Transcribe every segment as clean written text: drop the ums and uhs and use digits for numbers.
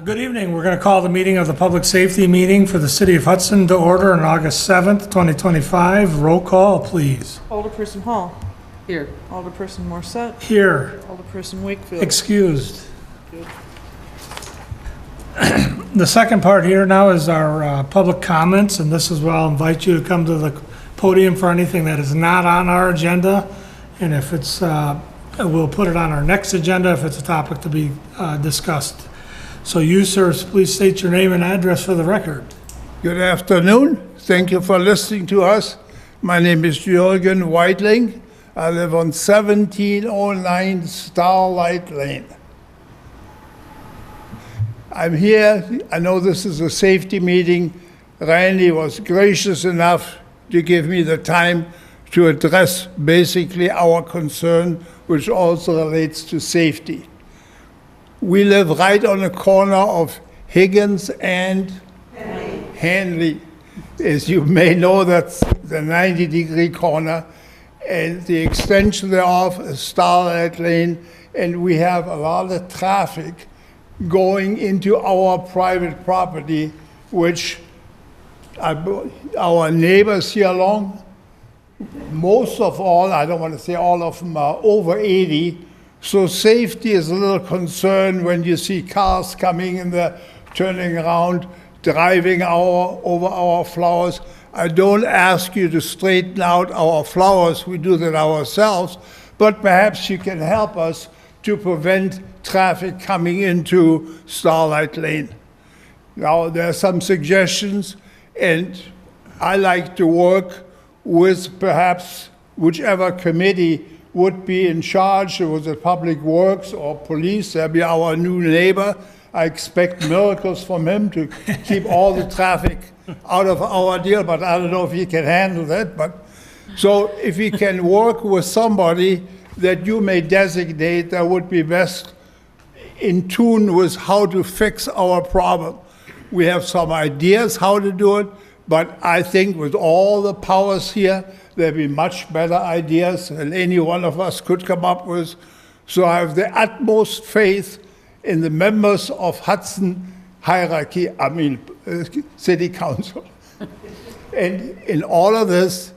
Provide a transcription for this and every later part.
Good evening. We're going to call the meeting of the Public Safety Meeting for the City of Hudson to order on August 7th, 2025. Roll call, please. Alderperson Hall. Here. Alderperson Morset. Here. Alderperson Wakefield. Excused. The second part here now is our public comments, and this is where I'll invite you to come to the podium for anything that is not on our agenda. And if it's, we'll put it on our next agenda if it's a topic to be discussed. So you, sirs, please state your name and address for the record. Good afternoon. Thank you for listening to us. My name is Jürgen Weidling. I live on 1709 Starlight Lane. I'm here. I know this is a safety meeting. Randy was gracious enough to give me the time to address basically our concern, which also relates to safety. We live right on the corner of Higgins and Hanley. As you may know, that's the 90-degree corner, and the extension thereof is Starlight Lane, and we have a lot of traffic going into our private property, which our neighbors here along, most of all, I don't want to say all of them, are over 80. So safety is a little concern when you see cars coming in there, turning around, driving over our flowers. I don't ask you to straighten out our flowers, we do that ourselves, but perhaps you can help us to prevent traffic coming into Starlight Lane. Now, there are some suggestions, and I like to work with perhaps whichever committee would be in charge. Was it Public Works or Police? That'll be our new neighbor. I expect miracles from him to keep all the traffic out of our deal, but I don't know if he can handle that. But so if he can work with somebody that you may designate, that would be best in tune with how to fix our problem. We have some ideas how to do it, but I think with all the powers here, there'll be much better ideas than any one of us could come up with. So I have the utmost faith in the members of Hudson hierarchy, City Council. And in all of this,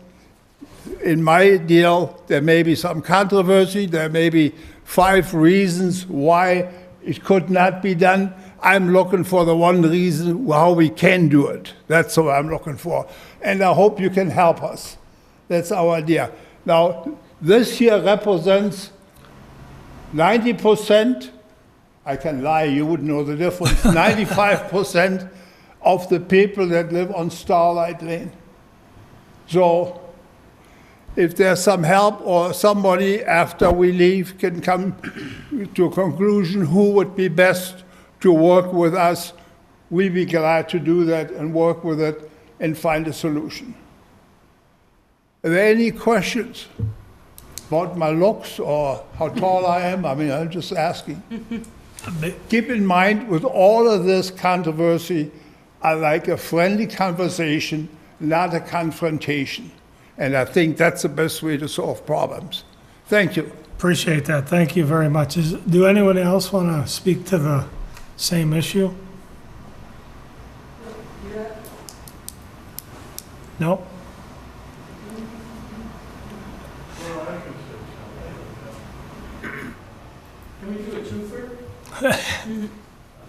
in my deal, there may be some controversy. There may be 5 reasons why it could not be done. I'm looking for the one reason how we can do it. That's what I'm looking for. And I hope you can help us. That's our idea. Now, this here represents 90%, I can lie, you would know the difference, 95% of the people that live on Starlight Lane. So, if there's some help or somebody after we leave can come to a conclusion who would be best to work with us, we'd be glad to do that and work with it and find a solution. Are there any questions about my looks or how tall I am? I mean, I'm just asking. Keep in mind, with all of this controversy, I like a friendly conversation, not a confrontation. And I think that's the best way to solve problems. Thank you. Appreciate that. Thank you very much. Do anyone else want to speak to the same issue? No? Can we do a twofer?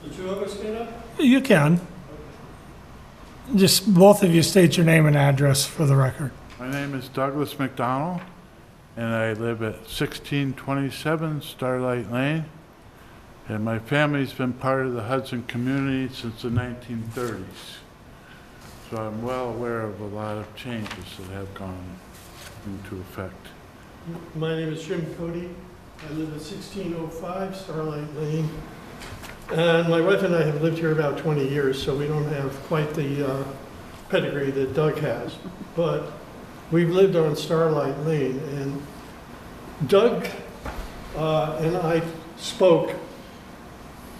The two of us get up? You can. Just both of you state your name and address for the record. My name is Douglas McDonald, and I live at 1627 Starlight Lane. And my family's been part of the Hudson community since the 1930s. So I'm well aware of a lot of changes that have gone into effect. My name is Jim Cody. I live at 1605 Starlight Lane. And my wife and I have lived here about 20 years, so we don't have quite the pedigree that Doug has. But we've lived on Starlight Lane, and Doug and I spoke,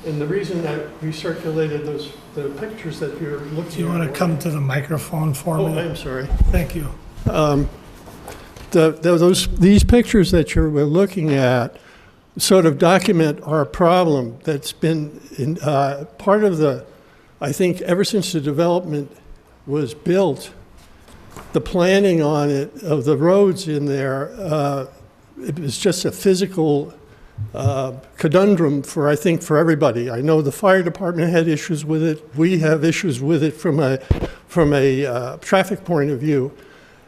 and the reason that we circulated the pictures that you're looking at. Do you want to come to the microphone for me? Oh, I'm sorry. Thank you. These pictures that you're looking at sort of document our problem that's been in, part of the, I think, ever since the development was built, the planning on it, of the roads in there, it was just a physical conundrum for, I think, for everybody. I know the fire department had issues with it. We have issues with it from a traffic point of view.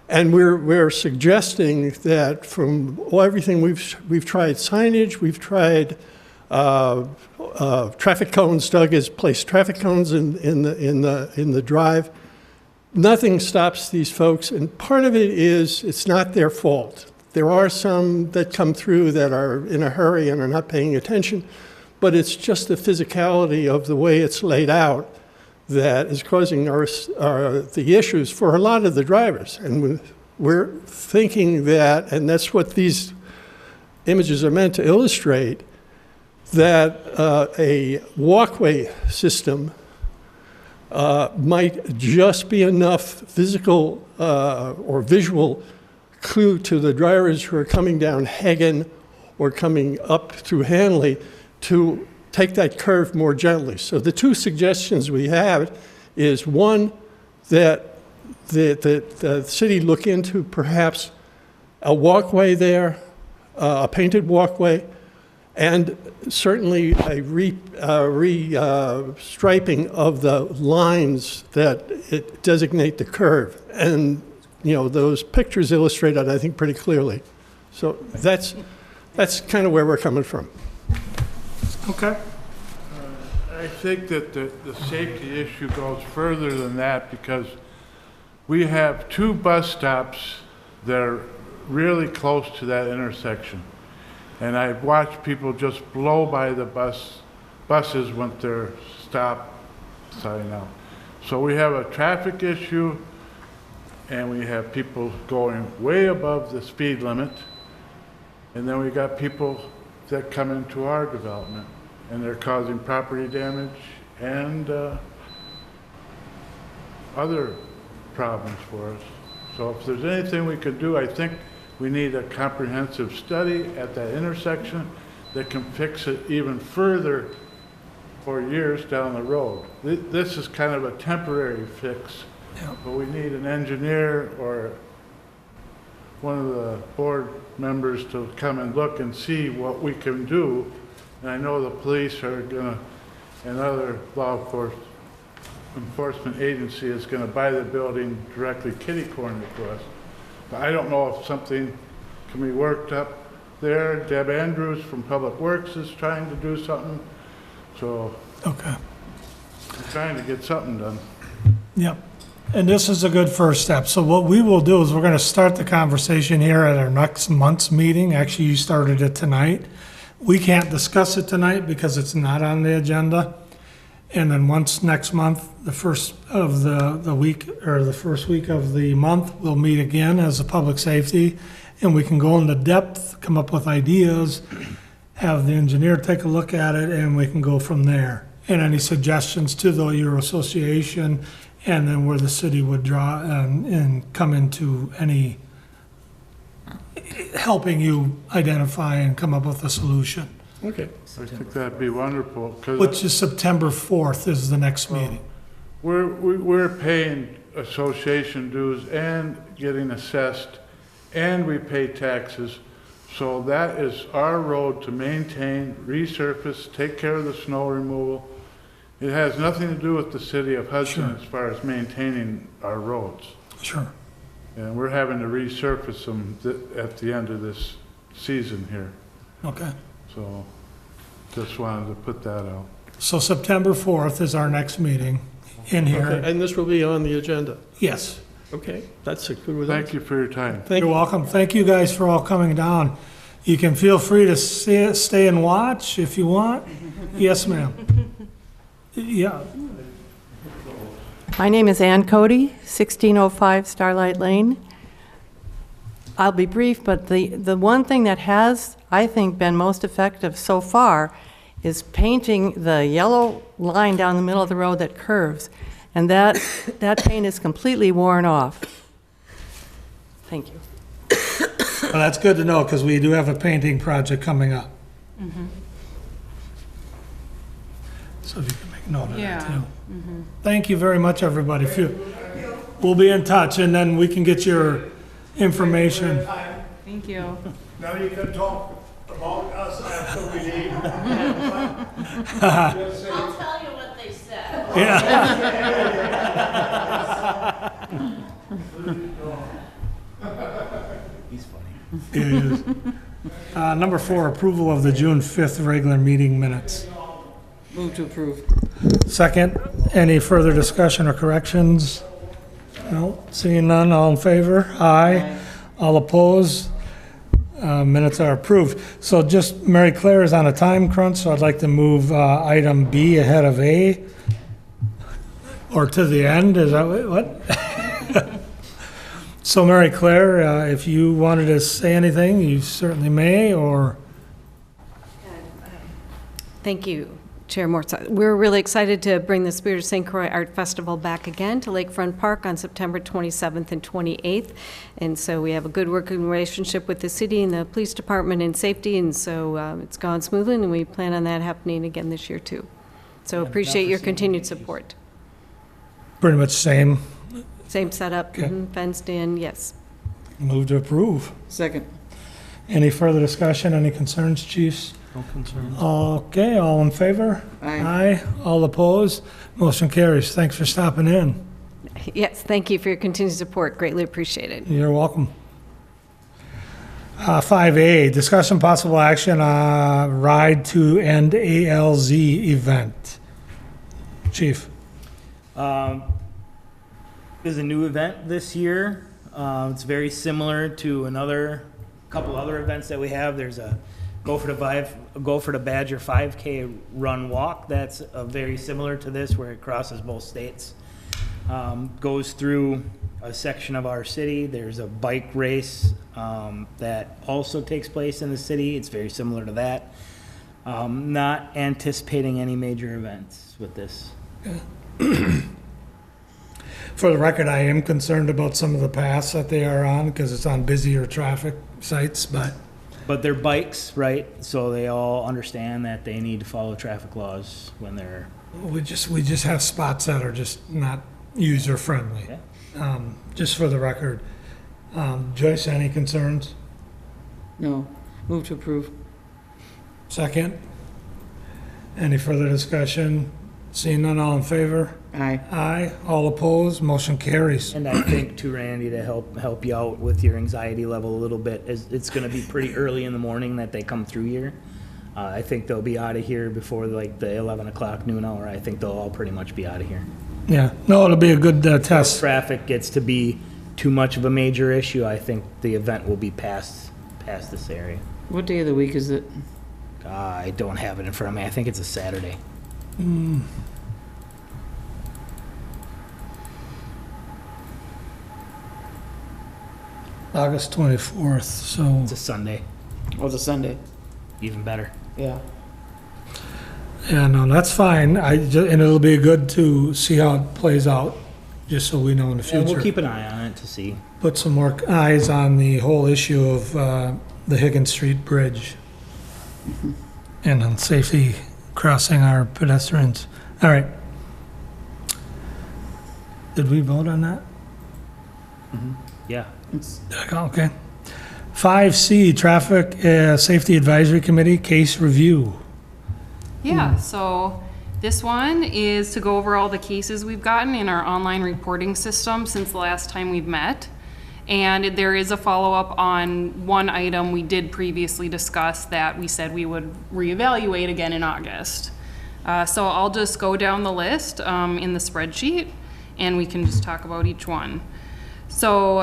And we're suggesting that from everything we've tried signage, we've tried traffic cones. Doug has placed traffic cones in the drive. Nothing stops these folks, and part of it is it's not their fault. There are some that come through that are in a hurry and are not paying attention, but it's just the physicality of the way it's laid out that is causing the issues for a lot of the drivers. And we're thinking that, and that's what these images are meant to illustrate, that a walkway system might just be enough physical or visual clue to the drivers who are coming down Hagen or coming up through Hanley to take that curve more gently. So the two suggestions we have is, one, that the city look into perhaps a walkway there, a painted walkway, and certainly a striping of the lines that designate the curve. And, you know, those pictures illustrate that, I think, pretty clearly. So that's kind of where we're coming from. Okay. I think that the safety issue goes further than that, because we have two bus stops that are really close to that intersection. And I've watched people just blow by the buses when they're stopped sign out. So we have a traffic issue, and we have people going way above the speed limit. And then we got people that come into our development, and they're causing property damage and other problems for us. So if there's anything we could do, I think we need a comprehensive study at that intersection that can fix it even further for years down the road. This is kind of a temporary fix, but we need an engineer or one of the board members to come and look and see what we can do. And I know the police are gonna, and other law enforcement agency is gonna buy the building directly kitty-corner to us. But I don't know if something can be worked up there. Deb Andrews from Public Works is trying to do something. So Okay. we're trying to get something done. Yep. And this is a good first step. So what we will do is we're going to start the conversation here at our next month's meeting. Actually, you started it tonight. We can't discuss it tonight because it's not on the agenda. And then once next month, the first of the week, or the first week of the month, we'll meet again as a public safety, and we can go into depth, come up with ideas, have the engineer take a look at it, and we can go from there. And any suggestions to your association, and then where the city would draw and come into any helping you identify and come up with a solution. Okay. I think that'd be wonderful. Which is September 4th is the next meeting. We're paying association dues and getting assessed, and we pay taxes. So that is our road to maintain, resurface, take care of the snow removal. It has nothing to do with the city of Hudson as far as maintaining our roads. Sure. And we're having to resurface them at the end of this season here. Okay. So just wanted to put that out. So September 4th is our next meeting in here. Okay, and this will be on the agenda. Yes. Okay, that's a good with us. Thank you for your time. Thank You're you. welcome. Thank you guys for all coming down. You can feel free to stay and watch if you want. Yes, ma'am. Yeah. My name is Ann Cody, 1605 Starlight Lane. I'll be brief, but the one thing that has, I think, been most effective so far is painting the yellow line down the middle of the road that curves, and that paint is completely worn off. Thank you. Well, that's good to know, because we do have a painting project coming up. So if you can make note of that Yeah. too. Thank you very much, everybody. We'll be in touch, and then we can get your information. Thank you. Now you can talk about us after we leave. I'll tell you what they said. He's funny. It is. Number 4, approval of the June 5th regular meeting minutes. Move to approve. Second, any further discussion or corrections? No, seeing none, all in favor? Aye. All opposed? Minutes are approved. So just, Mary Claire is on a time crunch, so I'd like to move item B ahead of A. Or to the end, is that what? So Mary Claire, if you wanted to say anything, you certainly may, or... Thank you, Chair Morse. We're really excited to bring the Spirit of St. Croix Art Festival back again to Lakefront Park on September 27th and 28th. And so we have a good working relationship with the city and the police department and safety, and so it's gone smoothly, and we plan on that happening again this year, too. So appreciate your continued support. Pretty much same. Same setup, Okay. fenced in, yes. Move to approve. Second. Any further discussion, any concerns, chiefs? No concerns. Okay, all in favor? Aye. All opposed? Motion carries. Thanks for stopping in. Yes, thank you for your continued support, greatly appreciated. You're welcome. 5A, discussion possible action, Ride to End ALZ event. Chief? There's a new event this year. It's very similar to couple other events that we have. There's a Go for the Badger 5K run walk. That's very similar to this, where it crosses both states. Goes through a section of our city. There's a bike race that also takes place in the city. It's very similar to that. Not anticipating any major events with this. For the record, I am concerned about some of the paths that they are on, because it's on busier traffic sites, but But they're bikes, right? So they all understand that they need to follow traffic laws when they're. we just have spots that are just not user-friendly. Yeah. Just for the record. Joyce, any concerns? No. Move to approve. Second? Any further discussion? Seeing none, all in favor? Aye. Aye. All opposed? Motion carries. And I think too, Randy, to help you out with your anxiety level a little bit, is it's gonna be pretty early in the morning that they come through here. I think they'll be out of here before like the 11 o'clock noon hour. I think they'll all pretty much be out of here. Yeah, no, it'll be a good test. Traffic gets to be too much of a major issue, I think the event will be past this area. What day of the week is it? I don't have it in front of me. I think it's a Saturday. August 24th, so, It's a Sunday, Oh, it's a Sunday. even better. Yeah. yeah, no, that's fine. And it'll be good to see how it plays out, just so we know in the And we'll future. keep an eye on it to see. Put some more eyes on the whole issue of the Higgins Street Bridge and on safety crossing our pedestrians. All right. Did we vote on that? Yeah. Okay. 5C, Traffic Safety Advisory Committee, case review. Yeah, so this one is to go over all the cases we've gotten in our online reporting system since the last time we've met. And there is a follow-up on one item we did previously discuss that we said we would reevaluate again in August. So I'll just go down the list in the spreadsheet, and we can just talk about each one. So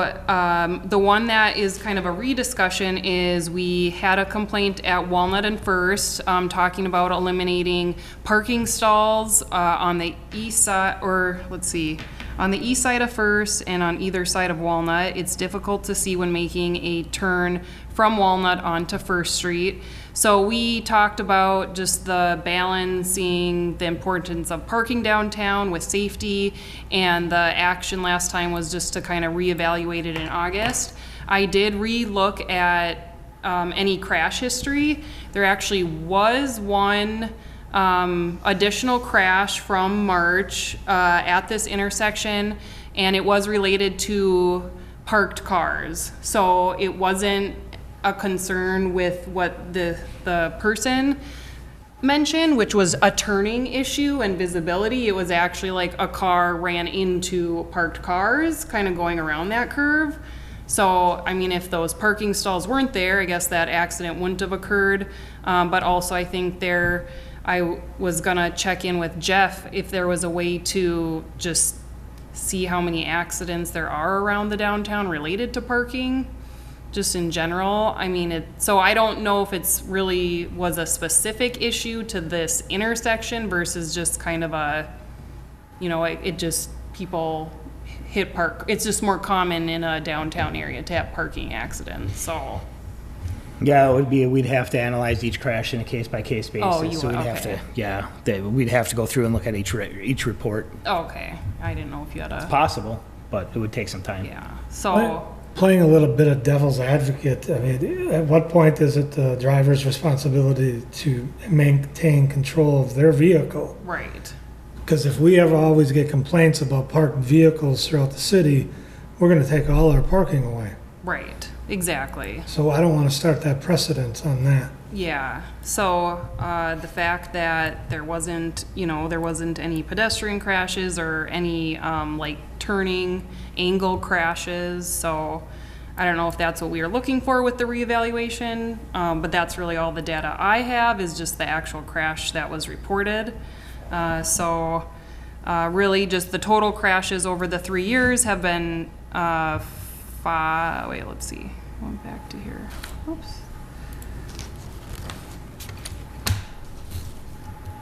the one that is kind of a rediscussion is we had a complaint at Walnut and First talking about eliminating parking stalls on the east side, or let's see, on the east side of First and on either side of Walnut. It's difficult to see when making a turn from Walnut onto First Street. So we talked about just the balancing the importance of parking downtown with safety, and the action last time was just to kind of reevaluate it in August. I did re-look at any crash history. There actually was one additional crash from March at this intersection, and it was related to parked cars. So it wasn't a concern with what the person mentioned, which was a turning issue and visibility. It was actually like a car ran into parked cars, kind of going around that curve. So, I mean, if those parking stalls weren't there, I guess that accident wouldn't have occurred. But also, I think I was gonna check in with Jeff if there was a way to just see how many accidents there are around the downtown related to parking, just in general. I mean, so I don't know if it's really was a specific issue to this intersection versus just kind of a, it just, people hit park. It's just more common in a downtown area to have parking accidents, so. Yeah, it would be, we'd have to analyze each crash in a case-by-case basis. Oh, you So we'd would, have okay. to, yeah, we'd have to go through and look at each report. Okay, I didn't know if you had a, Possible, but it would take some time. yeah, so, Playing a little bit of devil's advocate, I mean, at what point is it the driver's responsibility to maintain control of their vehicle? right. Because if we ever always get complaints about parked vehicles throughout the city, we're gonna take all our parking away. Right, exactly. So I don't wanna start that precedent on that. Yeah, so the fact that there wasn't any pedestrian crashes or any like turning angle crashes, so I don't know if that's what we are looking for with the reevaluation, but that's really all the data I have is just the actual crash that was reported. So really just the total crashes over the 3 years have been let's see, going back to here, oops.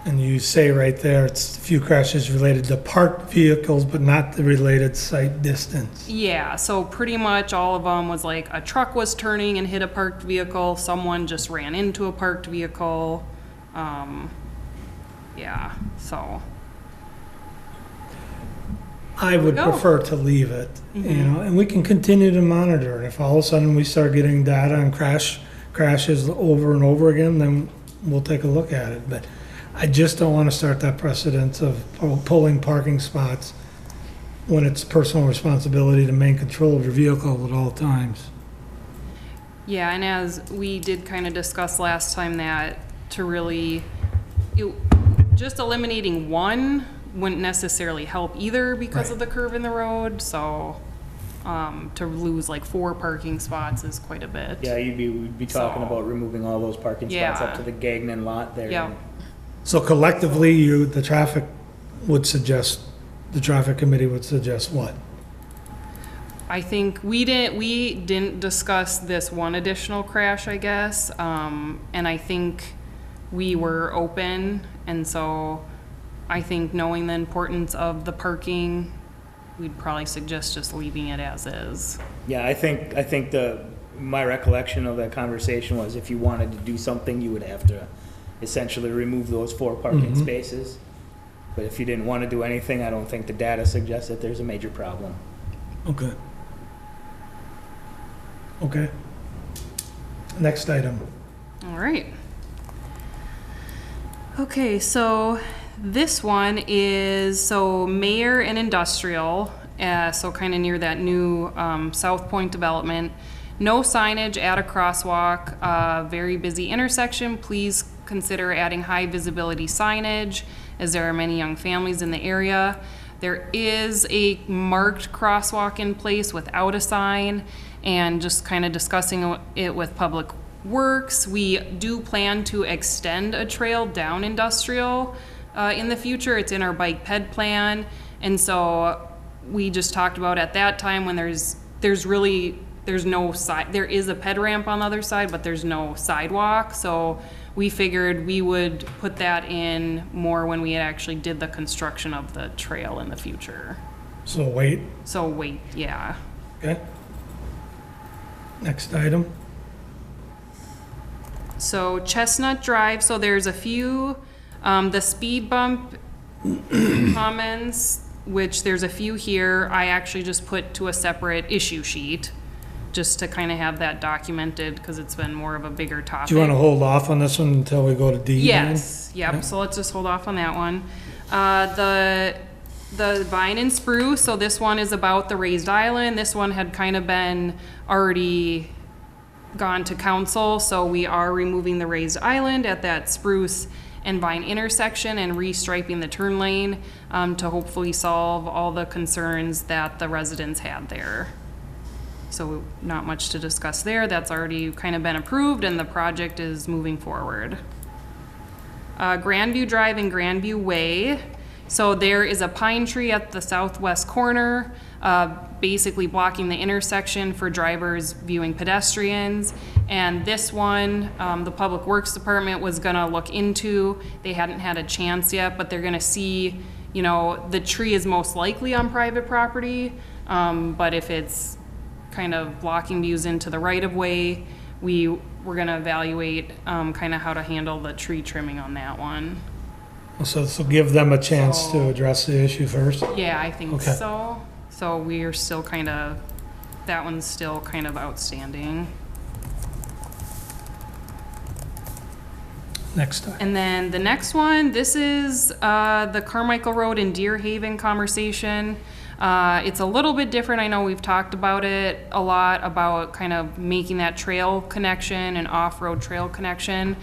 And you say right there, it's a few crashes related to parked vehicles, but not the related site distance. Yeah, so pretty much all of them was like a truck was turning and hit a parked vehicle, someone just ran into a parked vehicle. Yeah, so, I would go. prefer to leave it, and we can continue to monitor it. If all of a sudden we start getting data on crashes over and over again, then we'll take a look at it. But I just don't want to start that precedent of pulling parking spots when it's personal responsibility to maintain control of your vehicle at all times. yeah, and as we did kind of discuss last time that to really, just eliminating one wouldn't necessarily help either because Right. of the curve in the road, so to lose like 4 parking spots is quite a bit. Yeah, we'd be talking So- about removing all those parking spots up Yeah. to the Gagnon lot there. Yeah. So collectively, the traffic committee would suggest what? I think we didn't discuss this one additional crash, I guess, and I think we were open, and so I think knowing the importance of the parking, we'd probably suggest just leaving it as is. Yeah, I think my recollection of that conversation was if you wanted to do something, you would have to essentially remove those 4 parking spaces. But if you didn't want to do anything, I don't think the data suggests that there's a major problem. Okay. Okay. Next item. All right. Okay, so this one is, Mayor and Industrial, so kind of near that new South Point development. No signage at a crosswalk, very busy intersection. Please consider adding high visibility signage as there are many young families in the area. There is a marked crosswalk in place without a sign, and just kind of discussing it with Public Works. We do plan to extend a trail down Industrial in the future. It's in our bike ped plan, and so we just talked about at that time when there's no side, there is a ped ramp on the other side, but there's no sidewalk, so we figured we would put that in more when we actually did the construction of the trail in the future. So wait, Yeah. okay. Next item. So Chestnut Drive, so there's a few, the speed bump comments, which there's a few here, I actually just put to a separate issue sheet. just to kind of have that documented, because it's been more of a bigger topic. Do you want to hold off on this one until we go to D? then? Yes, yep, so let's just hold off on that one. The vine and spruce, so this one is about the raised island. This one had kind of been already gone to council, so we are removing the raised island at that spruce and vine intersection and restriping the turn lane to hopefully solve all the concerns that the residents had there. So not much to discuss there. That's already kind of been approved and the project is moving forward. Grandview Drive and Grandview Way. So there is a pine tree at the southwest corner, basically blocking the intersection for drivers viewing pedestrians. And this one, the Public Works Department was gonna look into. They hadn't had a chance yet, but they're gonna see, you know, the tree is most likely on private property, but if it's kind of blocking views into the right-of-way, we're gonna evaluate kind of how to handle the tree trimming on that one. So this will give them a chance to address the issue first? Yeah, I think Okay. so. So we are still kind of, that one's still kind of outstanding. Next time. And then the next one, this is the Carmichael Road and Deer Haven conversation. It's a little bit different. I know we've talked about it a lot, about kind of making that trail connection and off-road trail connection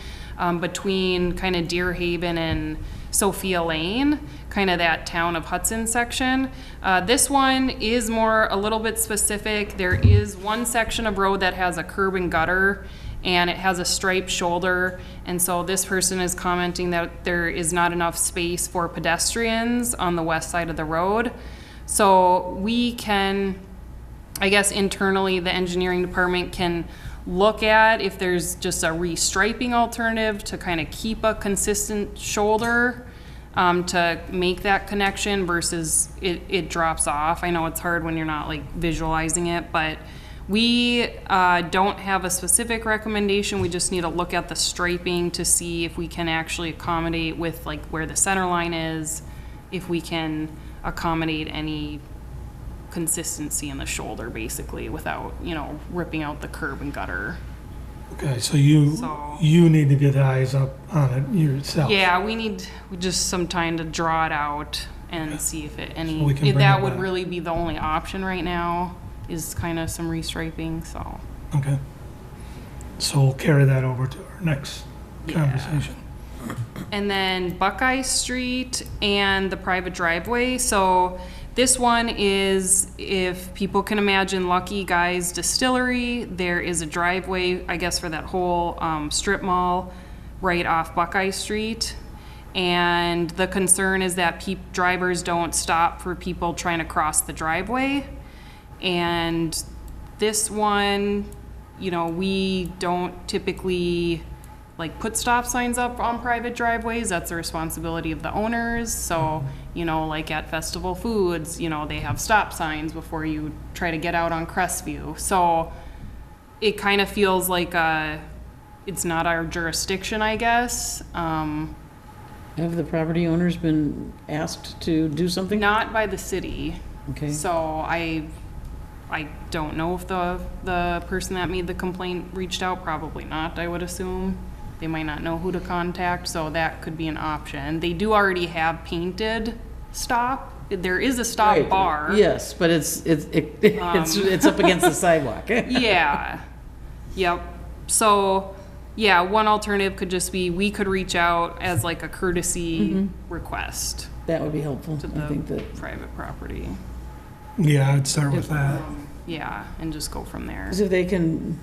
between kind of Deer Haven and Sophia Lane, kind of that town of Hudson section. This one is a little bit specific. There is one section of road that has a curb and gutter, and it has a striped shoulder. And so this person is commenting that there is not enough space for pedestrians on the west side of the road. So we can, I guess internally, the engineering department can look at if there's just a restriping alternative to kind of keep a consistent shoulder to make that connection versus it drops off. I know it's hard when you're not like visualizing it, but we don't have a specific recommendation. We just need to look at the striping to see if we can actually accommodate with like where the center line is, if we can accommodate any consistency in the shoulder basically without, you know, ripping out the curb and gutter. Okay, so you need to get eyes up on it yourself. Yeah, we need just some time to draw it out and see if it So we can if bring that it would back. really be the only option right now is kind of some restriping, so. Okay. So we'll carry that over to our next conversation. And then Buckeye Street and the private driveway. So this one is, if people can imagine Lucky Guy's Distillery, there is a driveway, I guess, for that whole strip mall right off Buckeye Street. And the concern is that drivers don't stop for people trying to cross the driveway. And this one, you know, we don't typically like put stop signs up on private driveways. That's the responsibility of the owners. So, you know, like at Festival Foods, you know, they have stop signs before you try to get out on Crestview. So it kind of feels like it's not our jurisdiction, I guess. Have the property owners been asked to do something? Not by the city. Okay. So I don't know if the person that made the complaint reached out. Probably not, I would assume. They might not know who to contact, so that could be an option. They do already have painted stop. There is a stop Right. bar. Yes, but it's up against the sidewalk. Yeah. Yep. So, yeah, one alternative could just be we could reach out as like a courtesy request That would be helpful. to I think that, the private property. Yeah, I'd start with that. Yeah, and just go from there. because if they can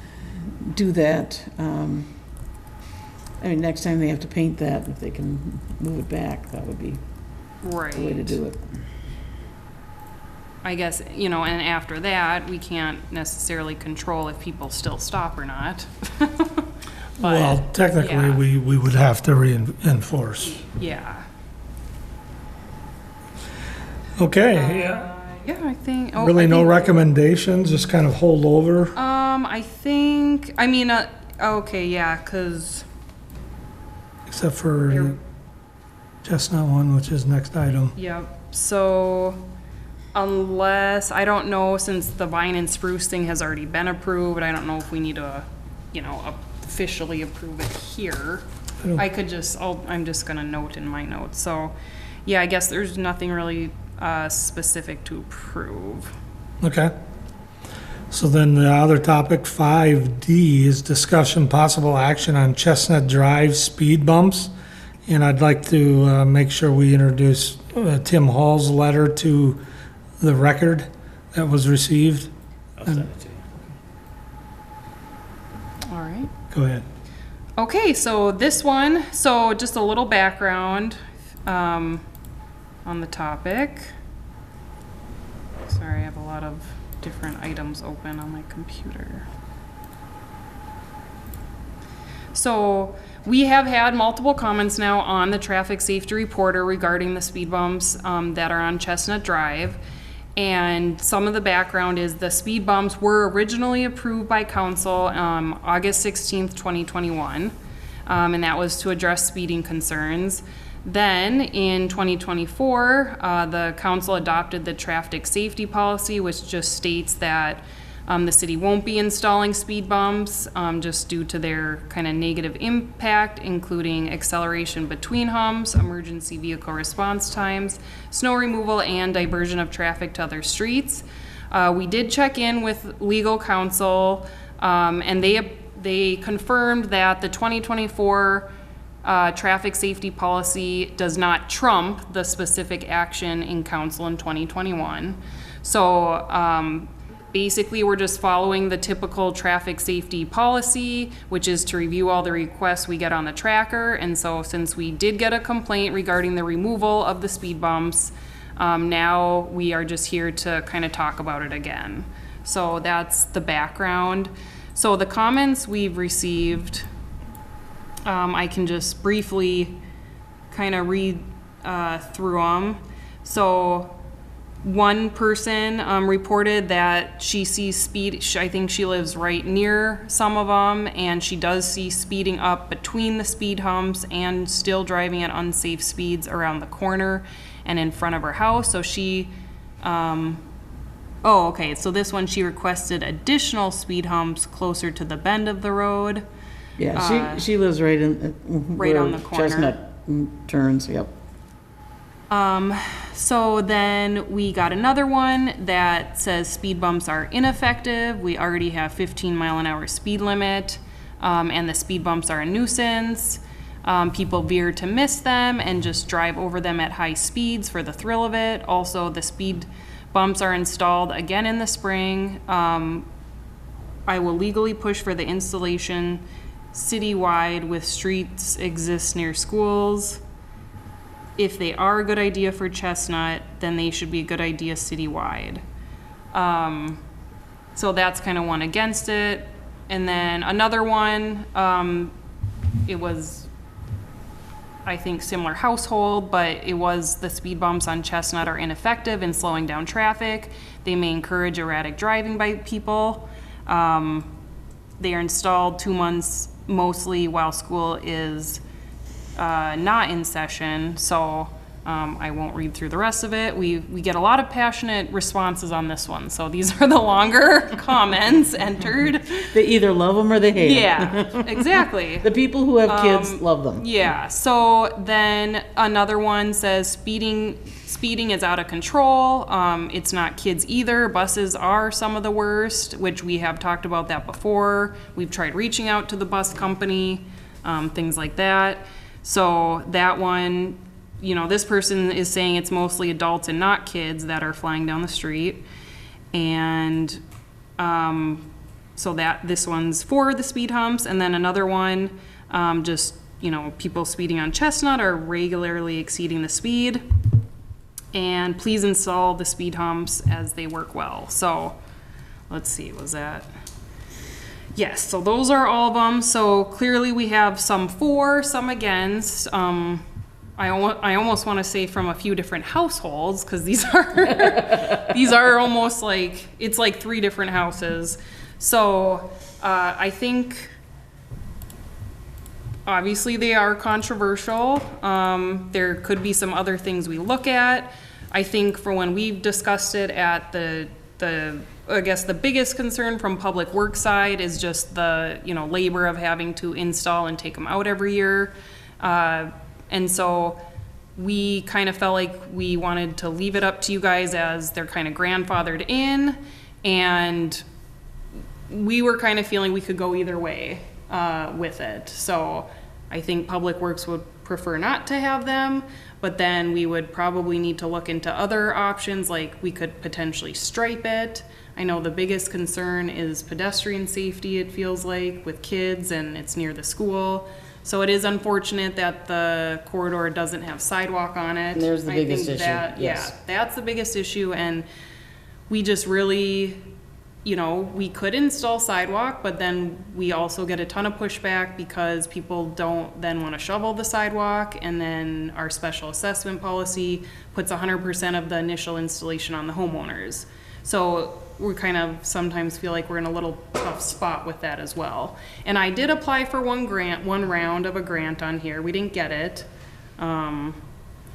do that, I mean, next time they have to paint that, if they can move it back, that would be Right. the way to do it. I guess, you know, and after that, we can't necessarily control if people still stop or not. But, Well, technically, yeah. we would have to reinforce. Yeah. Okay, yeah. Yeah, I think. Really no recommendations, just kind of hold over? I mean, okay, yeah, because, Except for You're- Chestnut one, which is next item. yep, so Unless, I don't know, since the vine and spruce thing has already been approved, I don't know if we need to, officially approve it here. I could just, I'm just gonna note in my notes. So, yeah, I guess there's nothing really specific to approve. Okay. So then the other topic, 5D, is discussion possible action on Chestnut Drive speed bumps. And I'd like to make sure we introduce Tim Hall's letter to the record that was received. I'll send it to you. All right. Go ahead. Okay, so this one, so just a little background on the topic. Sorry, I have a lot of different items open on my computer. So we have had multiple comments now on the traffic safety reporter regarding the speed bumps that are on Chestnut Drive. And some of the background is the speed bumps were originally approved by council August 16th, 2021. And that was to address speeding concerns. Then in 2024, the council adopted the traffic safety policy, which just states that the city won't be installing speed bumps just due to their kind of negative impact, including acceleration between humps, emergency vehicle response times, snow removal, and diversion of traffic to other streets. We did check in with legal counsel, and they confirmed that the 2024 traffic safety policy does not trump the specific action in council in 2021. So basically, we're just following the typical traffic safety policy, which is to review all the requests we get on the tracker. And so since we did get a complaint regarding the removal of the speed bumps, now we are just here to kind of talk about it again. So that's the background. So the comments we've received, I can just briefly kind of read through them. So one person reported that she sees speed, I think she lives right near some of them, and she does see speeding up between the speed humps and still driving at unsafe speeds around the corner and in front of her house. So she, okay, so this one, she requested additional speed humps closer to the bend of the road. Yeah, she lives right in. Right on the corner. Chestnut turns, yep. So then we got another one that says speed bumps are ineffective. We already have 15-mile-an-hour speed limit, and the speed bumps are a nuisance. People veer to miss them and just drive over them at high speeds for the thrill of it. Also, the speed bumps are installed again in the spring. I will legally push for the installation citywide with streets exist near schools. If they are a good idea for Chestnut, then they should be a good idea citywide. So that's kind of one against it. And then another one, it was, I think, similar household, but it was the speed bumps on Chestnut are ineffective in slowing down traffic. They may encourage erratic driving by people. They are installed 2 months mostly while school is not in session, so I won't read through the rest of it. We get a lot of passionate responses on this one, so these are the longer comments entered. They either love them or they hate them. Yeah, exactly. The people who have kids love them. Yeah, so then another one says speeding is out of control. It's not kids either. Buses are some of the worst, which we have talked about that before. We've tried reaching out to the bus company, things like that. So that one, this person is saying it's mostly adults and not kids that are flying down the street. And so this one's for the speed humps. And then another one, people speeding on Chestnut are regularly exceeding the speed. And please install the speed humps as they work well. So let's see, was that? Yes, so those are all of them. So clearly we have some for, some against. I almost want to say from a few different households, because these are almost like, it's like 3 different houses. So I think obviously they are controversial. There could be some other things we look at. I think for when we've discussed it at I guess the biggest concern from Public Works side is just the, labor of having to install and take them out every year. And so we kind of felt like we wanted to leave it up to you guys as they're kind of grandfathered in. And we were kind of feeling we could go either way with it. So I think Public Works would prefer not to have them, but then we would probably need to look into other options, like we could potentially stripe it. I know the biggest concern is pedestrian safety, it feels like, with kids, and it's near the school. So it is unfortunate that the corridor doesn't have sidewalk on it. There's the I biggest think issue, that- yes. Yeah, that's the biggest issue, and we just really, we could install sidewalk, but then we also get a ton of pushback because people don't then want to shovel the sidewalk, and then our special assessment policy puts 100% of the initial installation on the homeowners. So we kind of sometimes feel like we're in a little tough spot with that as well. And I did apply for one round of a grant on here. We didn't get it.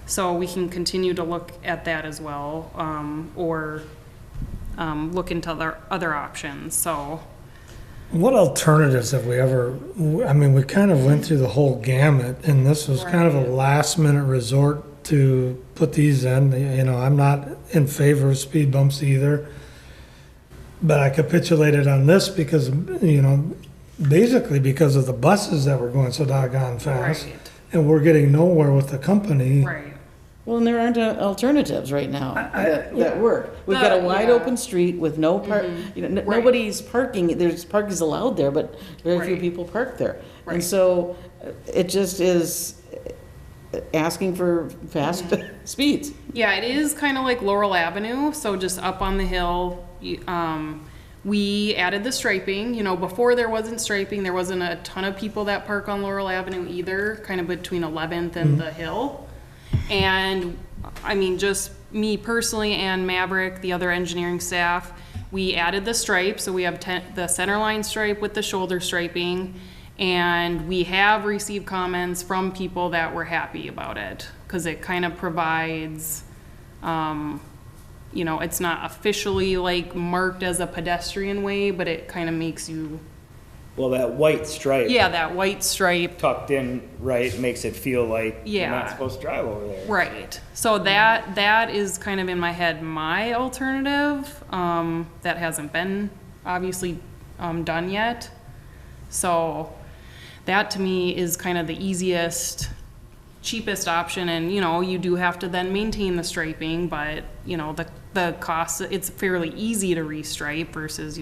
So we can continue to look at that as well, or look into other options, so. What alternatives have we ever, we kind of went through the whole gamut, and this was kind of a last-minute resort to put these in. I'm not in favor of speed bumps either, but I capitulated on this because, basically because of the buses that were going so doggone fast. Right. And we're getting nowhere with the company. Right. Well, and there aren't alternatives right now that work. We've got a wide open street with no park, nobody's parking, there's parking's allowed there, but very few Right. people park there. Right. And so it just is asking for fast speeds. Yeah, it is kind of like Laurel Avenue, so just up on the hill. We added the striping. Before there wasn't striping, there wasn't a ton of people that park on Laurel Avenue either, kind of between 11th and the hill. And just me personally and Maverick, the other engineering staff, we added the stripe. So we have the center line stripe with the shoulder striping. And we have received comments from people that were happy about it because it kind of provides, it's not officially like marked as a pedestrian way, but it kind of makes you. Well, that white stripe. Yeah, that white stripe. Tucked in, right, makes it feel like you're not Yeah. supposed to drive over there. Right. So that is kind of in my head, my alternative, that hasn't been obviously done yet. So that to me is kind of the easiest, cheapest option. And, you do have to then maintain the striping, but, the cost, it's fairly easy to restripe versus,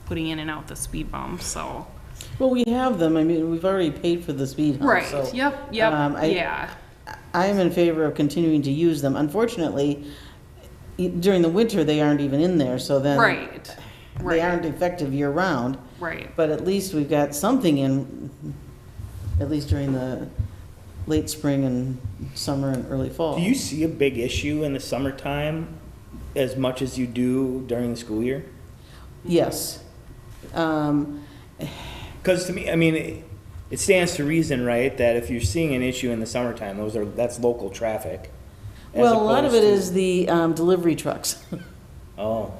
putting in and out the speed bumps, so. Well, we have them, we've already paid for the speed humps. Right, so, yep, yeah. I am in favor of continuing to use them. Unfortunately, during the winter, they aren't even in there, so then. Right, They aren't effective year-round. right. But at least we've got something in, at least during the late spring and summer and early fall. Do you see a big issue in the summertime as much as you do during the school year? Yes. Because to me, it stands to reason, right, that if you're seeing an issue in the summertime, that's local traffic. as Well, a lot of it opposed is the delivery trucks. to- Oh,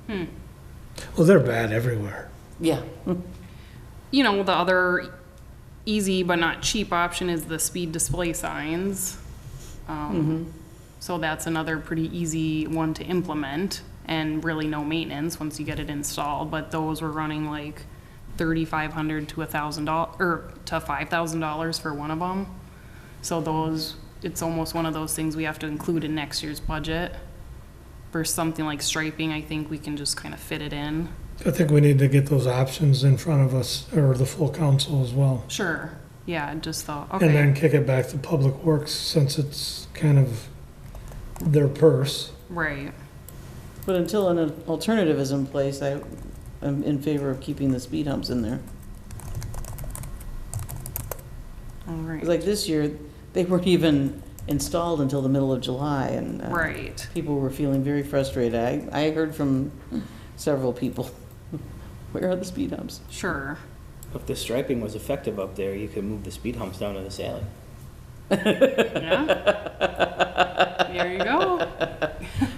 Well, they're bad everywhere. Yeah. The other easy but not cheap option is the speed display signs. So that's another pretty easy one to implement and really no maintenance once you get it installed. But those were running like $3,500 to $1,000 or to $5,000 for one of them. So it's almost one of those things we have to include in next year's budget. For something like striping, I think we can just kind of fit it in. I think we need to get those options in front of us, or the full council as well. Sure. Yeah, just thought, And then okay, kick it back to Public Works, since it's kind of their purse. right. But until an alternative is in place, I am in favor of keeping the speed humps in there. All right. Like this year, they weren't even installed until the middle of July, and Right. people were feeling very frustrated. I heard from several people, where are the speed humps? Sure. if the striping was effective up there, you could move the speed humps down to the alley. Yeah. There There you go.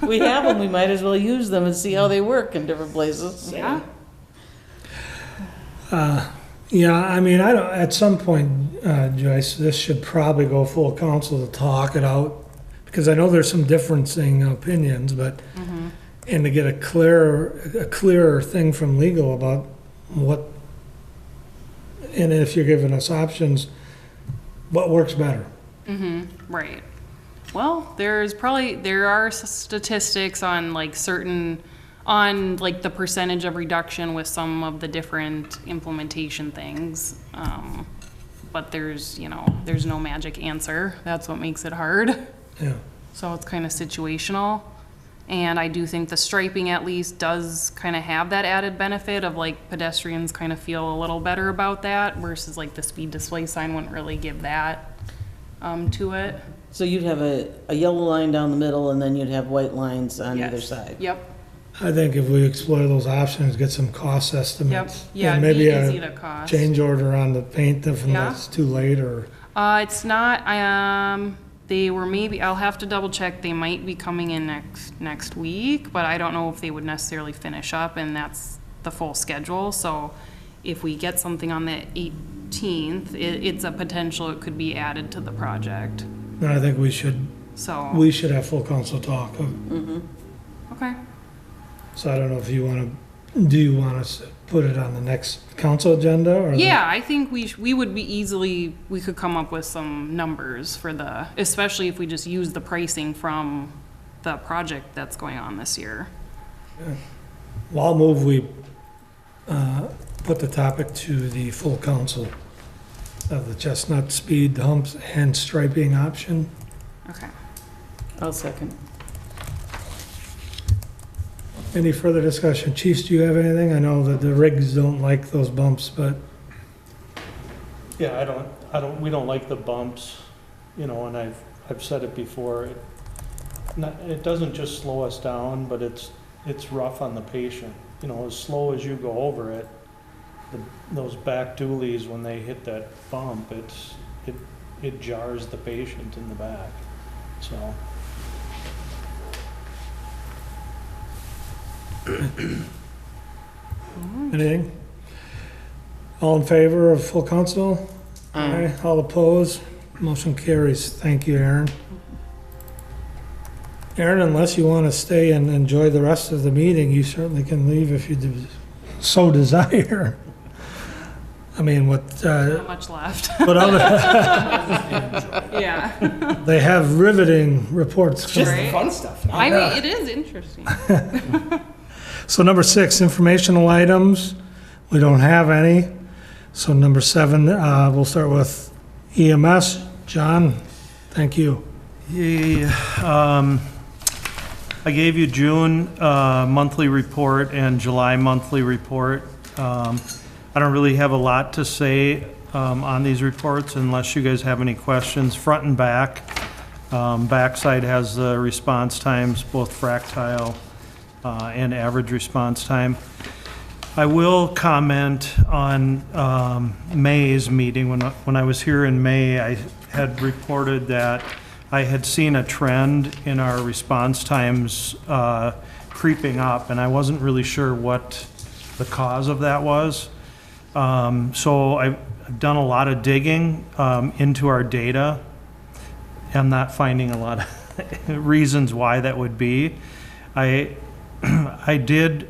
We have them, we might as well use them and see how they work in different places. Yeah. Yeah, I mean, I don't, at some point, Joyce, this should probably go full council to talk it out, because I know there's some differencing opinions, but, and to get a clearer thing from legal about what, and if you're giving us options, what works better. Right. Well, there are statistics on like the percentage of reduction with some of the different implementation things. But there's no magic answer. That's what makes it hard. Yeah. So it's kind of situational. And I do think the striping at least does kind of have that added benefit of like pedestrians kind of feel a little better about that versus like the speed display sign wouldn't really give that to it. So you'd have a yellow line down the middle, and then you'd have white lines on either Yes. side. Yep. I think if we explore those options, get some cost estimates. Yeah, and it'd be maybe easy a to cost. change order on the paint if Yeah. it's too late, or, It's not, they were I'll have to double check, they might be coming in next week, but I don't know if they would necessarily finish up, and that's the full schedule, so if we get something on the 18th, it's a potential it could be added to the project, and I think we should so. have full council talk. Okay. So I don't know if do you want us to put it on the next council agenda, or? Yeah, I think we would we could come up with some numbers for especially if we just use the pricing from the project that's going on this year. Well, I'll move we put the topic to the full council of the chestnut speed humps and striping option. Okay. I'll second. Any further discussion? Chiefs, do you have anything? I know that the rigs don't like those bumps, but Yeah, we don't like the bumps, and I've said it before. It doesn't just slow us down, but it's rough on the patient. As slow as you go over it, those back dualies, when they hit that bump, it jars the patient in the back, so. anything? All in favor of full council? Aye. All opposed? Motion carries. Thank you, Aaron. Aaron, unless you want to stay and enjoy the rest of the meeting, you certainly can leave if you so desire. I mean, Not much left. what other, Yeah. they have riveting reports. Just Right. the fun stuff. I mean, it is interesting. So number 6, informational items. We don't have any. So number 7, we'll start with EMS. John, thank you. I gave you June monthly report and July monthly report. I don't really have a lot to say on these reports unless you guys have any questions. Front and back. Backside has the response times, both fractile and average response time. I will comment on May's meeting. When I was here in May, I had reported that I had seen a trend in our response times creeping up, and I wasn't really sure what the cause of that was. So I've done a lot of digging into our data. I'm not finding a lot of reasons why that would be. I did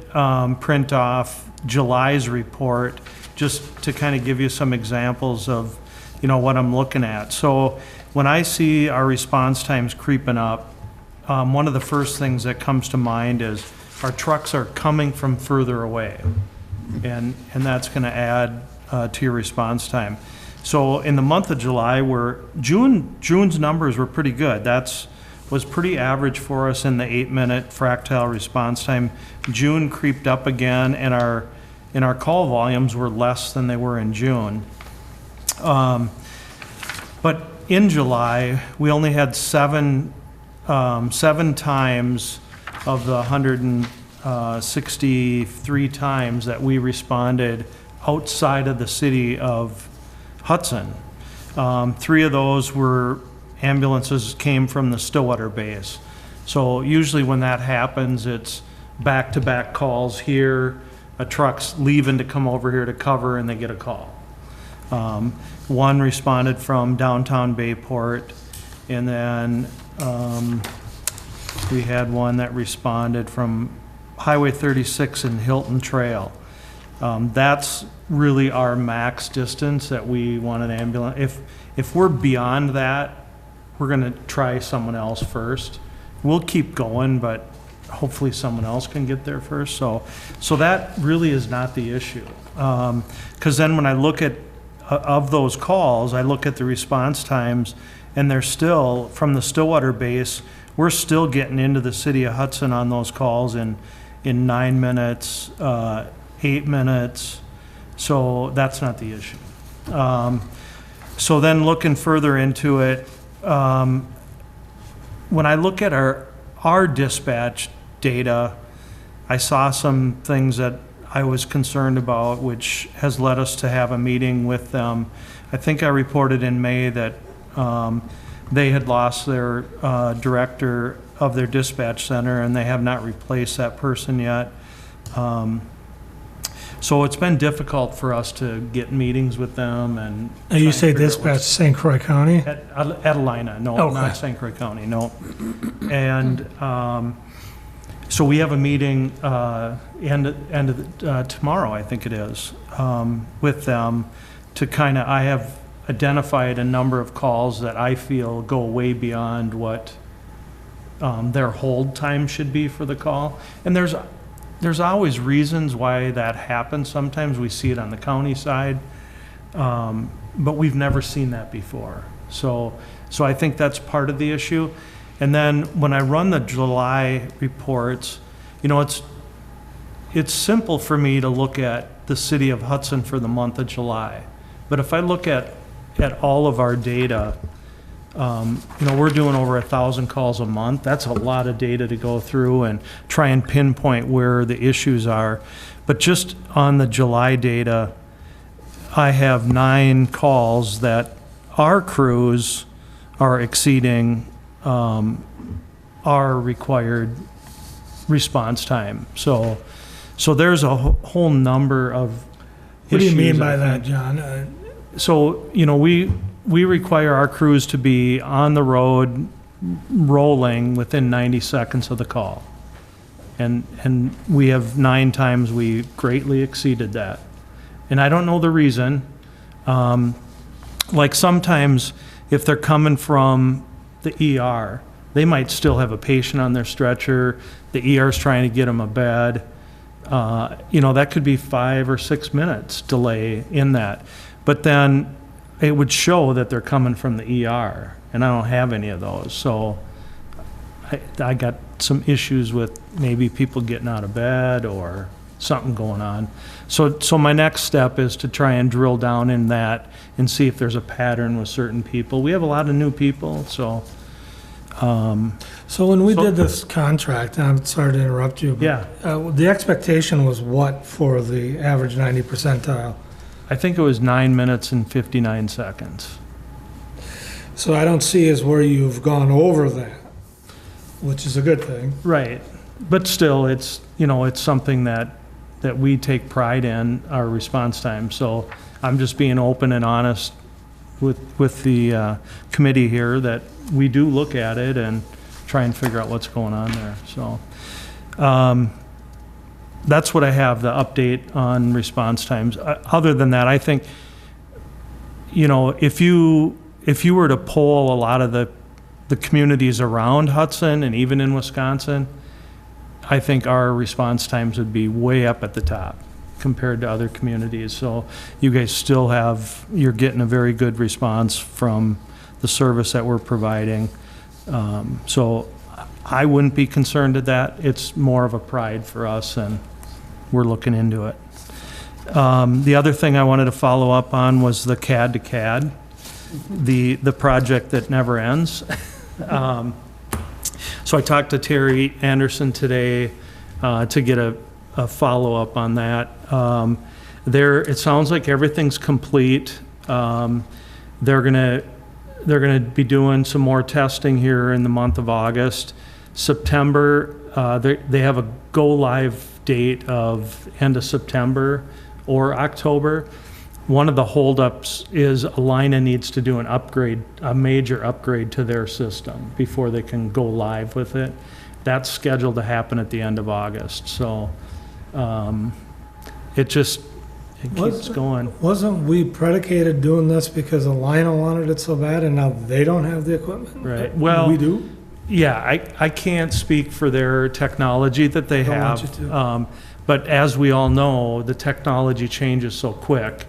print off July's report just to kind of give you some examples of, what I'm looking at. So when I see our response times creeping up, one of the first things that comes to mind is our trucks are coming from further away, and that's going to add to your response time. So in the month of July, June's numbers were pretty good. Was pretty average for us in the 8-minute fractile response time. June creeped up again, and our call volumes were less than they were in June. But in July, we only had seven times of the 163 times that we responded outside of the city of Hudson. 3 of those were ambulances came from the Stillwater base. So usually when that happens, it's back-to-back calls here, a truck's leaving to come over here to cover, and they get a call. One responded from downtown Bayport, and then we had one that responded from Highway 36 and Hilton Trail. That's really our max distance that we want an ambulance. If we're beyond that, we're gonna try someone else first. We'll keep going, but hopefully someone else can get there first. So that really is not the issue. Because then when I look at, of those calls, I look at the response times, and they're still, from the Stillwater base, we're still getting into the city of Hudson on those calls in 9 minutes, 8 minutes. So that's not the issue. So then looking further into it, when I look at our dispatch data, I saw some things that I was concerned about, which has led us to have a meeting with them. I think I reported in May that they had lost their director of their dispatch center, and they have not replaced that person yet. So it's been difficult for us to get meetings with them and. You say dispatch St. Croix County? At Adelina, no, Okay. not St. Croix County, no. And so we have a meeting end of tomorrow, I think it is, with them to kind of, I have identified a number of calls that I feel go way beyond what their hold time should be for the call. And there's always reasons why that happens. Sometimes we see it on the county side, but we've never seen that before. So I think that's part of the issue. And then when I run the July reports, you know, it's simple for me to look at the city of Hudson for the month of July. But if I look at all of our data, you know, we're doing over 1,000 calls a month. That's a lot of data to go through and try and pinpoint where the issues are. But just on the July data, I have 9 calls that our crews are exceeding our required response time. So there's a whole number of issues. What do you mean by that, John? So, you know, we require our crews to be on the road rolling within 90 seconds of the call. And we have 9 times we greatly exceeded that. And I don't know the reason. Like sometimes if they're coming from the ER, they might still have a patient on their stretcher. The ER's trying to get them a bed. You know, that could be 5 or 6 minutes delay in that. But then it would show that they're coming from the ER, and I don't have any of those. So I got some issues with maybe people getting out of bed or something going on. So my next step is to try and drill down in that and see if there's a pattern with certain people. We have a lot of new people, so. So when we did this contract, and I'm sorry to interrupt you, but Yeah. The expectation was what for the average 90 percentile? I think it was 9 minutes and 59 seconds. So I don't see as where you've gone over that, which is a good thing. Right, but still, it's, you know, it's something that we take pride in, our response time. So I'm just being open and honest with the committee here that we do look at it and try and figure out what's going on there. So that's what I have, the update on response times. Other than that, I think, you know, if you were to poll a lot of the communities around Hudson and even in Wisconsin, I think our response times would be way up at the top compared to other communities. So you guys still you're getting a very good response from the service that we're providing. So I wouldn't be concerned at that. It's more of a pride for us, and we're looking into it. The other thing I wanted to follow up on was the CAD to CAD, the project that never ends. So I talked to Terry Anderson today to get a follow-up on that. It sounds like everything's complete. They're gonna be doing some more testing here in the month of August. September, they have a go-live date of end of September or October. One of the holdups is Alina needs to do an upgrade, a major upgrade to their system before they can go live with it. That's scheduled to happen at the end of August, so it keeps going. Wasn't we predicated doing this because Alina wanted it so bad and now they don't have the equipment? Right, well. We do? Yeah, I can't speak for their technology that they Don't want have. you to. But as we all know, the technology changes so quick.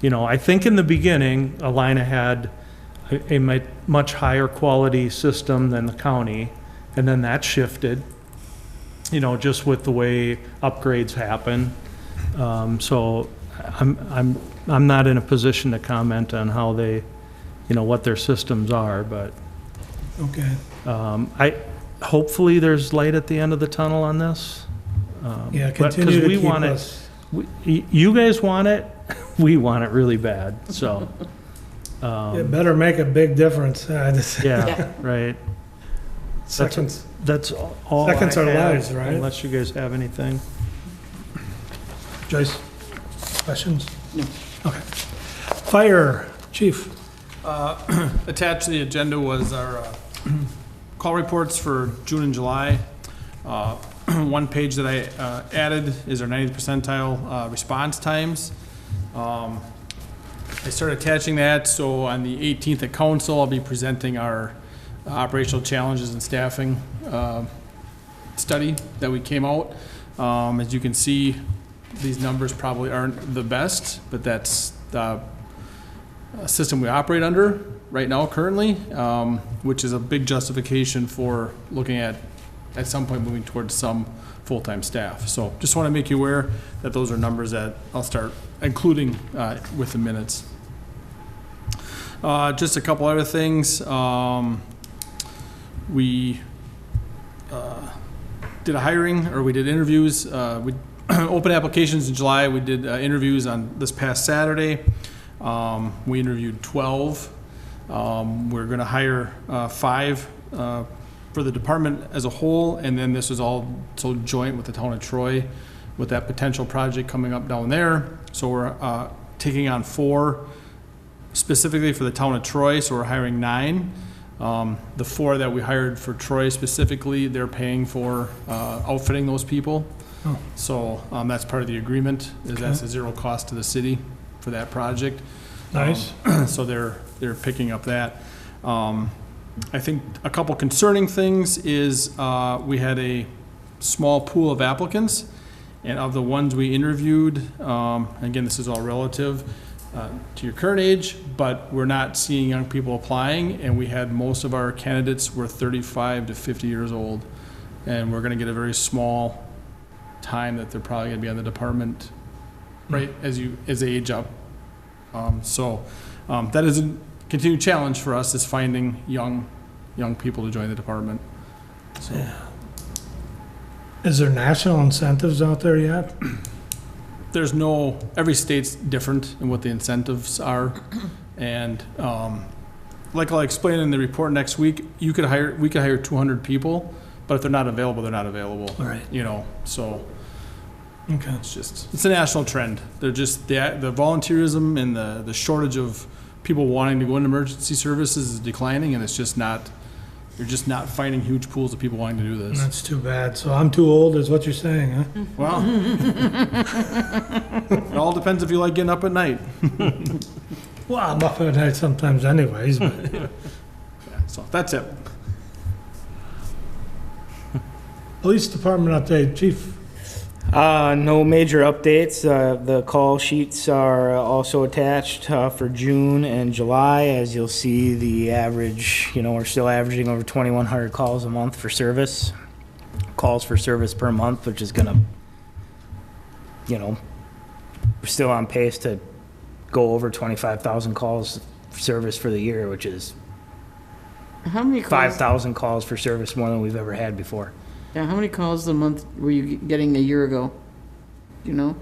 You know, I think in the beginning, Alina had a much higher quality system than the county, and then that shifted, you know, just with the way upgrades happen. So I'm not in a position to comment on how they, you know, what their systems are, but Okay. hopefully there's light at the end of the tunnel on this. Yeah, But- 'cause continue to we keep want it- us. You guys want it, we want it really bad, so. It better make a big difference. Yeah, right. Seconds. That's all I Seconds are have, lives, right? Unless you guys have anything. Joyce, questions? No. Okay. Fire, chief. Attached to the agenda was our call reports for June and July. One page that I added is our 90th percentile response times. I started attaching that, so on the 18th at council, I'll be presenting our operational challenges and staffing study that we came out. As you can see, these numbers probably aren't the best, but that's the system we operate under right now currently, which is a big justification for looking at some point moving towards some full-time staff. So just want to make you aware that those are numbers that I'll start including with the minutes. Just a couple other things. We did a hiring, or we did interviews. We open applications in July. We did interviews on this past Saturday. We interviewed 12. We're going to hire 5 for the department as a whole, and then this is all so joint with the town of Troy with that potential project coming up down there. So we're taking on 4 specifically for the town of Troy, so we're hiring 9. The 4 that we hired for Troy specifically, they're paying for outfitting those people. Oh. So that's part of the agreement, is that's a zero cost to the city for that project. Nice. So they're picking up that. I think a couple concerning things is we had a small pool of applicants, and of the ones we interviewed, again, this is all relative to your current age, but we're not seeing young people applying, and we had most of our candidates were 35 to 50 years old, and we're going to get a very small time that they're probably going to be on the department right as they age up. So that is a continued challenge for us, is finding young people to join the department. So. Yeah. Is there national incentives out there yet? There's no, every state's different in what the incentives are. And like I'll explain in the report next week, we could hire 200 people, but if they're not available, they're not available. All right. You know, so Okay. it's a national trend. They're just, the volunteerism and the shortage of people wanting to go into emergency services is declining, and it's just not, you're just not finding huge pools of people wanting to do this. That's too bad. So I'm too old is what you're saying, huh? Well, it all depends if you like getting up at night. Well, I'm up at night sometimes anyways, but Yeah, so that's it. police department update, chief. No major updates. The call sheets are also attached for June and July. As you'll see, the average, we're still averaging over 2,100 calls a month for service. Calls for service per month, which is gonna, we're still on pace to go over 25,000 calls for service for the year, which is How many calls? 5,000 calls for service more than we've ever had before. Yeah, how many calls a month were you getting a year ago? Do you know?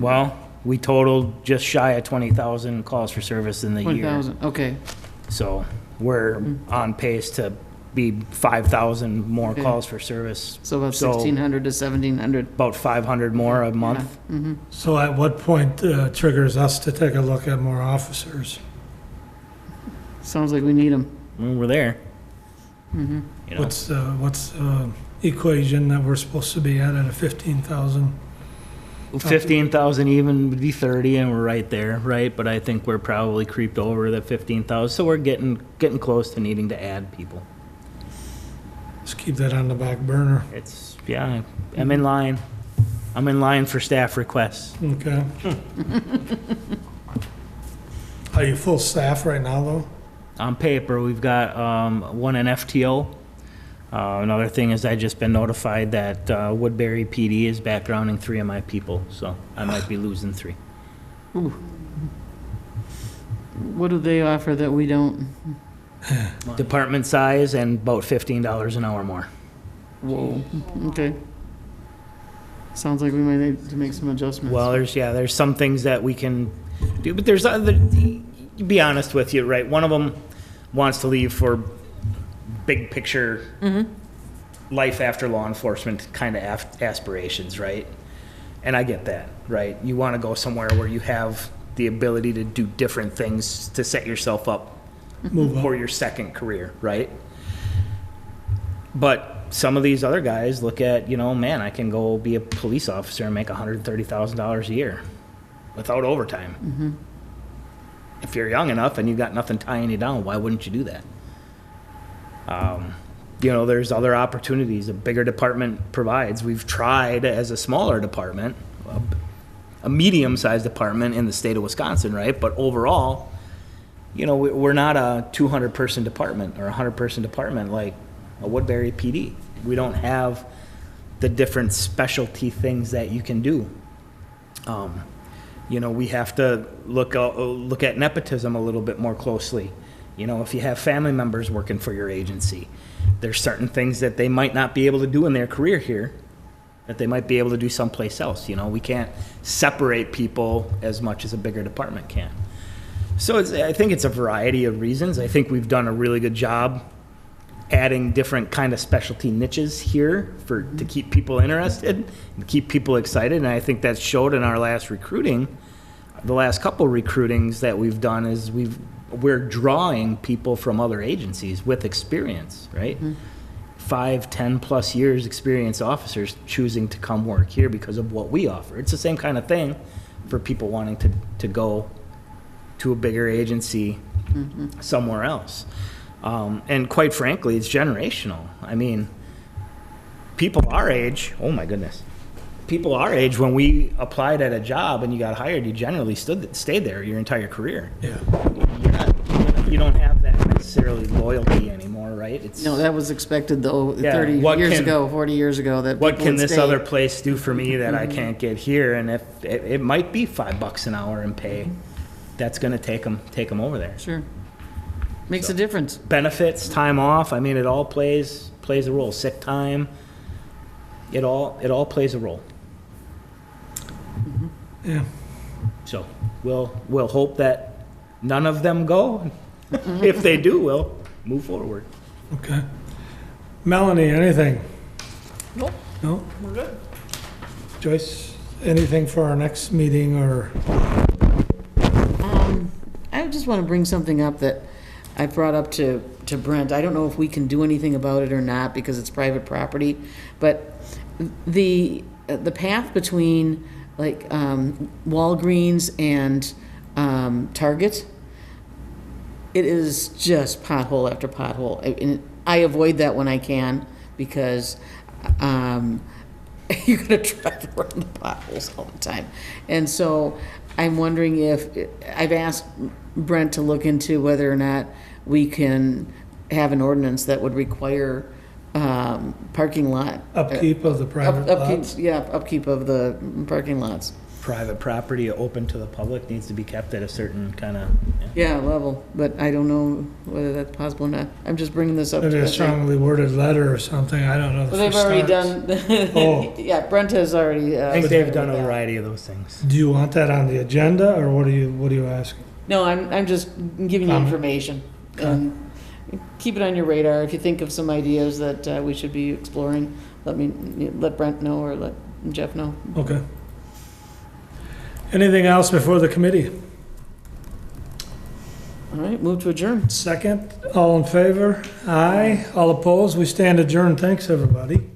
Well, we totaled just shy of 20,000 calls for service in the year. 20,000, okay. So we're on pace to be 5,000 more Okay. calls for service. So about 1,600 to 1,700. About 500 more a month. So at what point triggers us to take a look at more officers? Sounds like we need them. When we're there. Mm-hmm. You know, What's the equation that we're supposed to be at a 15,000? 15,000 even would be 30, and we're right there, right? But I think we're probably creeped over the 15,000, so we're getting close to needing to add people. Let's keep that on the back burner. It's, yeah, I'm in line. I'm in line for staff requests. Okay. Are you full staff right now, though? On paper, we've got one in FTO. Another thing is I just been notified that Woodbury PD is backgrounding 3 of my people, so I might be losing 3. What do they offer that we don't? Department size and about $15 an hour more. Whoa, okay. Sounds like we might need to make some adjustments. Well, there's some things that we can do, but there's other, to be honest with you, right? One of them wants to leave for big picture life after law enforcement kind of aspirations, right? And I get that, right? You want to go somewhere where you have the ability to do different things to set yourself up for your second career, right? But some of these other guys look at, man, I can go be a police officer and make $130,000 a year without overtime. If you're young enough and you've got nothing tying you down, why wouldn't you do that? There's other opportunities a bigger department provides. We've tried as a smaller department, a medium-sized department in the state of Wisconsin, right? But overall, we're not a 200-person department or a 100-person department like a Woodbury PD. We don't have the different specialty things that you can do. We have to look at nepotism a little bit more closely. If you have family members working for your agency, there's certain things that they might not be able to do in their career here that they might be able to do someplace else. We can't separate people as much as a bigger department can. So I think it's a variety of reasons. I think we've done a really good job adding different kind of specialty niches here to keep people interested and keep people excited. And I think that showed in our last recruiting. The last couple recruitings that we've done is we're drawing people from other agencies with experience, right? 5, 10 plus years experienced officers choosing to come work here because of what we offer. It's the same kind of thing for people wanting to go to a bigger agency somewhere else. And quite frankly, it's generational. I mean, people our age, oh my goodness, people our age, when we applied at a job and you got hired, you generally stayed there your entire career. Yeah. You don't have that necessarily loyalty anymore, right? No, that was expected though, Yeah, 30 years ago, 40 years ago, that What people can would this stay. other place do for me that I can't get here? And if it might be $5 an hour in pay, that's going to take them over there. Sure. Makes So. a difference. Benefits, time off, I mean, it all plays a role. Sick time, it all plays a role. Yeah. So we'll hope that none of them go. If they do, we'll move forward. Okay. Melanie, anything? Nope. No? We're good. Joyce, anything for our next meeting or? I just want to bring something up that I brought up to Brent. I don't know if we can do anything about it or not because it's private property, but the path between like Walgreens and Target, it is just pothole after pothole. And I avoid that when I can because you're going to drive around the potholes all the time. And so I'm wondering if, I've asked Brent to look into whether or not we can have an ordinance that would require parking lot. Upkeep of the private lots? Yeah, upkeep of the parking lots. Private property open to the public needs to be kept at a certain kind of. Yeah, level, but I don't know whether that's possible or not. I'm just bringing this up. Maybe a to strongly worded letter or something, I don't know. Well, they've already done, Oh. yeah, Brent has already. I think they've done a variety of those things. Do you want that on the agenda, or what are you asking? No, I'm just giving you information. And keep it on your radar. If you think of some ideas that we should be exploring, let Brent know or let Jeff know. Okay. Anything else before the committee? All right, move to adjourn. Second, all in favor? Aye. All opposed? We stand adjourned. Thanks, everybody.